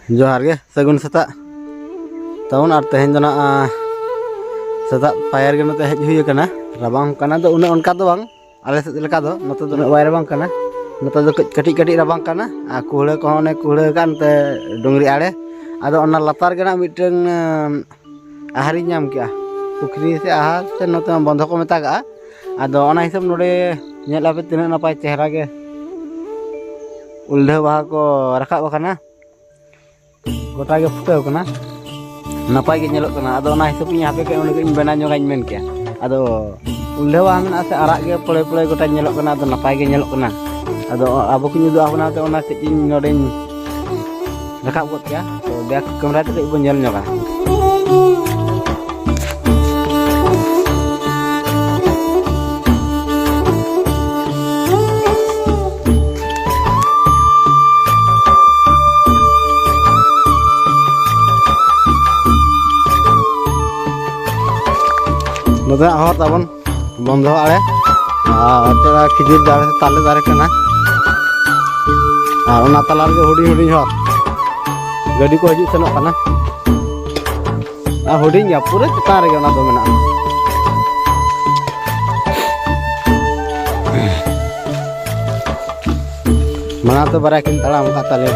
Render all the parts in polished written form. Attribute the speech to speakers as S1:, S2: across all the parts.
S1: जोहार गे सगुन सेता तवन और तेहन जना सेता पायर गे नते हेज हुई कना रबांग कना दो उन उनका दो बांग आले से लेका दो नते दो वाय रबांग कना नते दो कटी कटी रबांग कना आ कुहड़े को ने कुहड़े कान ते डोंगरी आड़े आदो ओना लतार गे ना मिटन आहारी नाम किया पुखरी से आहार से नते बंध को मेतागा आदो ओना हिसाब नोडे नेला पे तिना नपाय चेहरा गे उल्ढे बाहा को रखा बखाना गोटा के फुटाव कना नपाय के नेलोग कना आदो ओना हिसाब नी हापे के ओने के बेना जोगाኝ मेन के आदो उल्ढे बाहा मेना से आराग के पड़े पड़े गोटा नेलोग कना आदो नपाय के नेलोग कना आदो आबो को ᱧᱩᱫᱩ आबना ते ओना के ᱤᱧ ᱱᱚᱰᱮᱧ रखा गोद के तो बैक कैमरा ते बो नेल ᱧᱚᱜᱟ नोदे हर ताबन बंध आड़े चला खिजुर दारे से ताले दारे कना और ओना तलार के हुडी हुडी हर गाड़ी को हजू सेनोग कना हुडी या पूरे चेतान रे ओना दो मेना मना तो बारा किन तड़ाम का ताले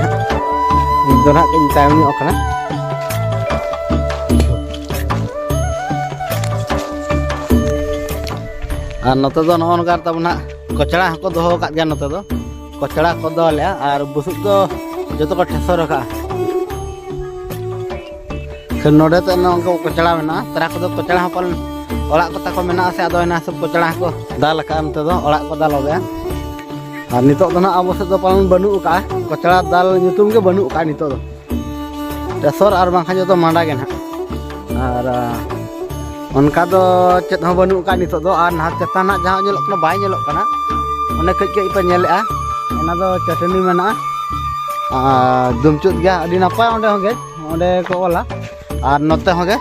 S1: दो ना किन टाइम नी ओकना और नोते दो नोनकार तबना कचड़ा को दो का गया नोते दो कचड़ा को दो ले और बुसुक दो जतो को ठेसो रखा फिर नोडे तो नोंको कचड़ा मेना तरा को दो कचड़ा हपल ओड़ा को ताको मेना से आदो ना सब कचड़ा को दाल का नोते दो ओड़ा को दाल होगा और नितो दो ना अब से दो पालन बनु का कचड़ा दाल nyutum के बनु का नितो दो ठेसोर और बांखा जतो मांडा के ना और उनका दो चेत हो बनु का नितो दो और ना चेताना जहां नेलोग कना बाय नेलोग कना ओने कज के इपे नेलेआ ओना दो चटनी मेना दुमचुत गया अडी नपाय ओंडे होगे ओंडे को ओला और नोते होगे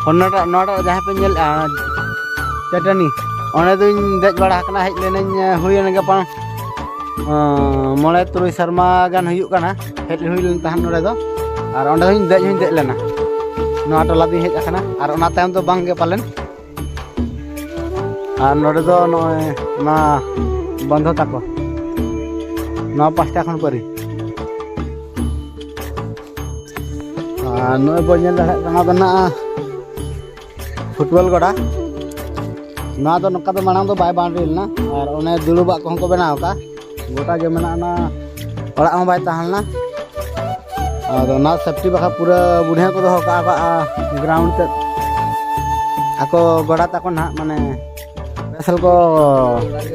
S1: नोटा जहां पे नेल चटनी ओने दुñ देज बड़ा कना हेज लेनेñ हुयन गे पा मोले तुरुई शर्मा गान हुयु कना हेज हुई लन तहन नोडे दो और ओंडे दुñ देज लेना नोआ टोला दी हेज आकना और ओना तायम तो बांग गे पालन और नोडे दो नोय ना बंधो ताको ना पास्ता खन परी नोय बो नेल दाड़ा कना दो ना फुटबॉल गोड़ा ना दो नका दो मानांग दो बाय बाउंड्री ना और ओने दुलुबा को को बनाव का गोटा गे मेना ना ओड़ा हम बाय ताहलना और ना सेफ्टी बखा पूरा बुढ़िया को दो का ग्राउंड ते आको गोड़ा ताको ना माने स्पेशल को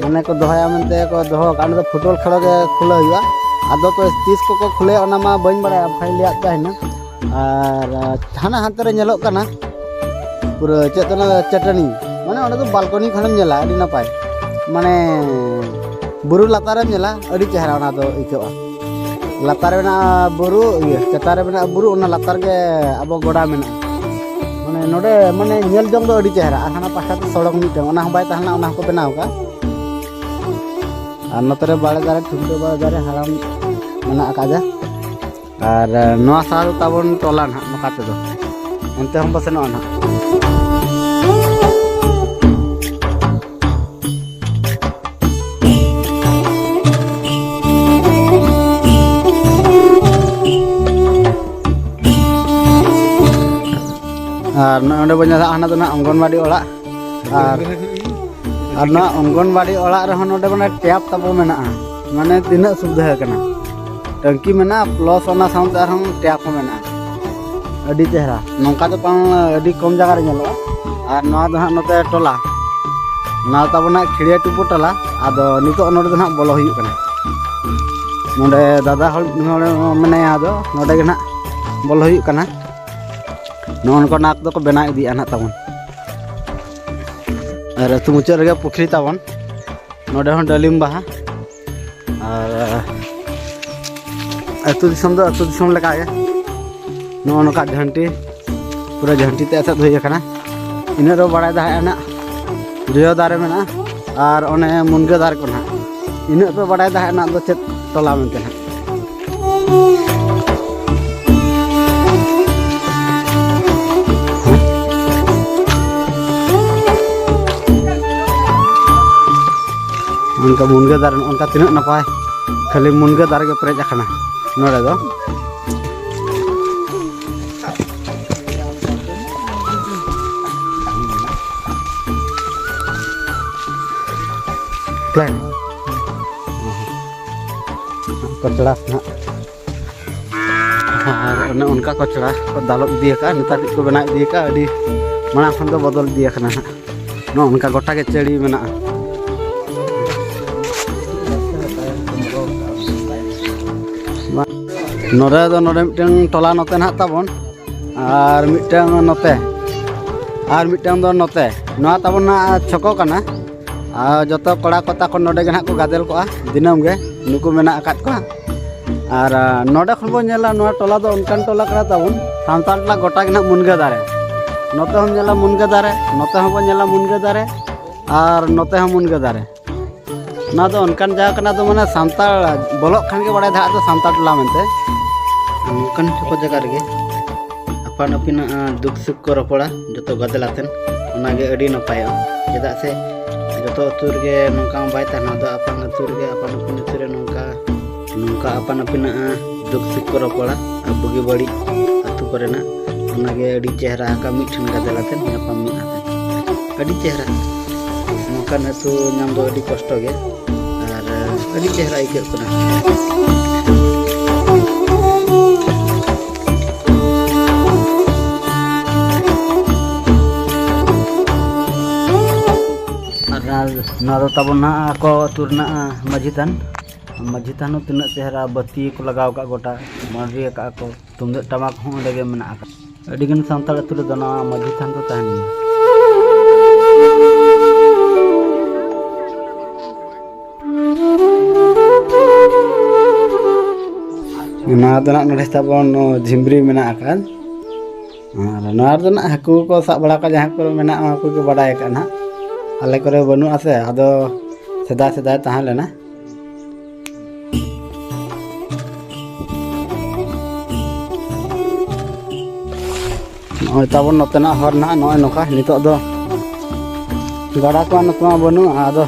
S1: माने को दोहया मनते को दोह का तो फुटबॉल खेलो के खुले हुआ आदो तो 30 को खुले ओना मा बइन बड़ा फाइलिया ताहना और थाना हाथ रे नेलोग कना पूरा चेतना चटनी माने ओना तो बालकनी खनम नेला अडी नपाय माने बुरु लातारे नेला अडी चेहरा ओना दो इकवा लातार में बुरु ये चतारे में बुरु ओना लातार के अब गोड़ा में माने नोडे माने नेल जंग दो अडी चेहरा हाना पासा तो सड़क मिटे ओना बाय ताहना ओना को बनाव का और नतरे बाळे दारे ठुमते बाळे दारे हाराम मना काजा और नोआ साल ताबन टोला ना नकाते दो एनते हम बसनो ना और नोडे बन्या हाना तो ना अंगनवाड़ी ओड़ा और ना अंगनवाड़ी ओड़ा रे नोडे माने टैप ताबो मेना माने तिना सुविधा कना टंकी मेना प्लस ओना साउंड हम टैप मेना अडी चेहरा नोंका तो पान अडी कम जगह रे नेलो और ना दो नोते टोला ना ताबना खिड़िया टुपु टोला आदो नितो नोडे दो ना बोलो हुयु कना नोडे दादा हल नोडे माने आदो नोडे गे ना बोलो हुयु कना नोन को नाक दो को बना इदी आना ताबन और तु मुचे रे पुखरी ताबन नोडे हन डलिम बाहा और अतु दिसम लगा गे नोन का झंटी पूरा झंटी ते असत होय कना इने रो बड़ा दा ना जोयो दारे मेना और ओने मुनगे दार को ना इने पे बड़ा दा ना दो चेत टोला मेनते ना उनका मुनगा दार उनका तीन नपाय खाली मुनगा दार के पेरेज आखना नोड़े दो प्लान कचड़ा ना उनका कचड़ा को दालों दिए का नेता को बना दिए का अभी माना खन दो बदल दिए खाना ना उनका गोटा के चेड़ी में ना नोरे दो नोरे मिटन टोला नोते ना ताबन और मिटन नोते और मिटन दो नोते नोआ ताबन ना छको कना जो कड़ा कता को नोडे को गादेल को दिनम गे नुकु मेना आकात को और नोडे खन बो नेला नोआ टोला दो उनकान टोला करा ताबन सानताल ला गोटा के ना मुनगा दारे नोते हम नेला मुनगा दारे नोते हम बो नेला मुनगा दारे और नोते हम मुनगा दारे ना दो उनकान जा कना दो माने सानताल बोलो खान के बड़ा धा दो सानताल टोला मेनते उनकान को जगह रे अपन अपन दुख सुख को रपड़ा जो गादेलातेन ओनागे अडी नपायो चेदा से जो अतुर के नौका बाय तना दो अपन अतुर के अपन अपन अतुर नौका नौका अपन अपन दुख सुख को रपड़ा बुगी बड़ी अतु करेना ओनागे अडी चेहरा का मिठन गादेलातेन नापा मी आते अडी चेहरा नौका नसु नाम दो अडी कष्ट गे और अडी चेहरा इके कना ना तबना को तुरना मजितान तीन चेहरा बत्ती को लगाव का गोटा मारी का को तुमदे टमाक हों लगे मना का अडिगन सांताल अतुर दना मजितान तो तहन ना दना नडे तबन झिमरी मेना का ना दना हाकू को साब बड़ा का जहां को मेना को के बडाय का ना आले करे बनु आसे आदो सेदा सेदा तहां लेना नय ताबन नतना हर ना नय नोका नितो दो गाड़ा को नतमा बनु आदो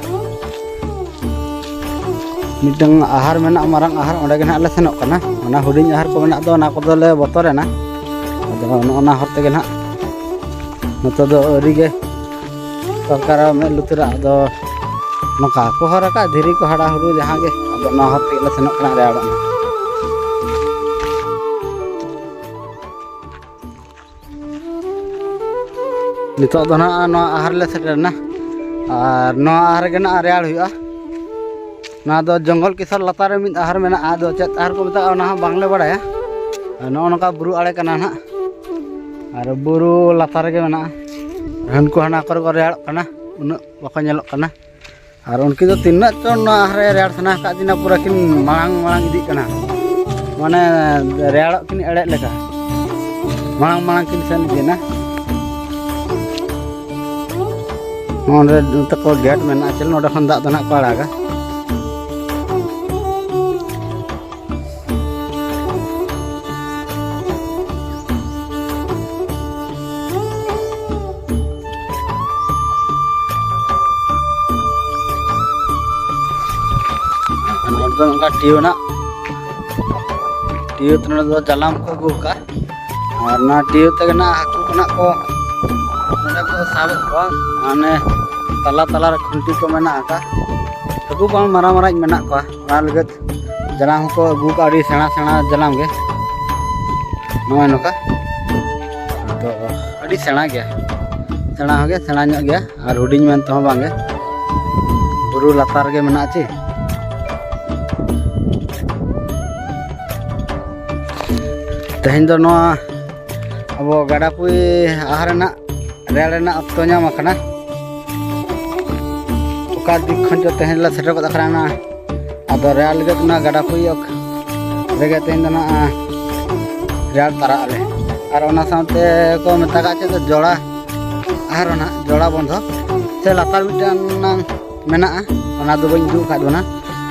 S1: मिटंग आहार मेना मारंग आहार ओंडे गना ले सेनक कना ओना हुडिंग आहार को मेना दो ना को ले बतरेना आदो ओना हर ते गना नतो दो अरिगे सरकार में लुतरा दो नका को हरका धीरे को हड़ा हुरु जहां के अब ना हर तेला सेनक कना रे आड़ा नितो दो ना नो आहार ले सेटरना और नो आहार के ना रेयाड़ हुआ ना दो जंगल किसर लतार में आहार में ना आदो चेत आहार को बता ना बांगले बड़ाया नो नका बुरु आड़े कना ना और बुरु लतार के मेना हनको हना कर रेड़ कना उन बाको नेलो कना और उनकी तो तीना चोन आहार रेड़ सना का दिना पूरा किन मांग मांग इदी कना माने रेड़ किन एड़े लेका मांग मांग किन सन दिना नोंडे तको गेट मेना चल नोडे खन दाग दना को आड़ागा टियो ना टियो तो दो जालाम को गुका और ना टियो तक ना हाकू कना को नडे को साब को माने तला तला रे खुंटी को मेना का हाकू को मारा मारा मेना को ना लगत जालाम को गुका अड़ी सेना सेना जालाम गे नोय नोका तो अड़ी सेना गया सेना हो गया सेना ᱧᱚᱜ गया और हुडिंग मेन तो बांगे बुरु लातार गे मेना ची तेहन दो नो अब गाड़ा पुई आहार ना रेल ना अक्तो नाम आखना ओका दिख खन जो तेहन ला सेटर को दखराना आदो रेल गे ना गाड़ा पुई रेगे तेहन दो ना रेल तारा आले और ओना साथे को मेता का चे जोड़ा आहार ना जोड़ा बंधो से लातार मिटान मेना ओना दो बन दु का दो ना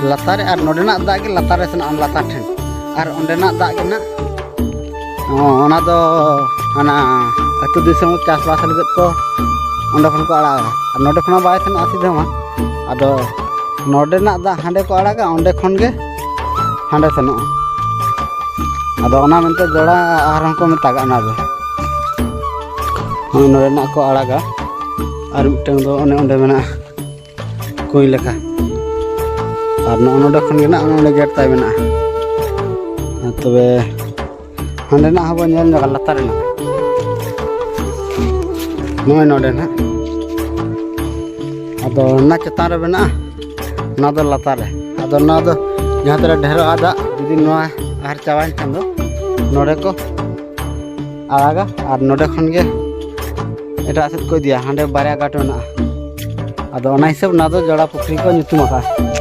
S1: लातार और नोडेना दाग के लातार से ना लातार ठेन और ओंडेना दाग के ना ओना दो आना अतु दिसम चासबास लगत को ओंडे खन को आड़ा और नोडे खन बाय सेन आसी दमा आदो नोडेनाक दा हांडे को आड़ागा ओंडे खन के हांडे सेनोगा आदो ओना मेनते जोड़ा आहार को मेतागा ना दो नोडेनाक को आड़ागा और मिटन दो ओने ओंडे मेना कुई लेखा और नोडे खन गे ना ओंडे गेट ताई मेना तबे हांडे ना हबो नेल जगा लातार ना नोय नोडे ना आदो ना चेतान रे मेना ना दो लातार रे आदो ना दो जहां तरे ढेर आदा जुदी नोआ आहार चावाइन खान दो नोडे को आड़ागा और नोडे खन गे एटा सेट को दिया हांडे बारिया गाट मेना आदो ओना हिसाब ना दो जोड़ा पुखरी को nyutum aka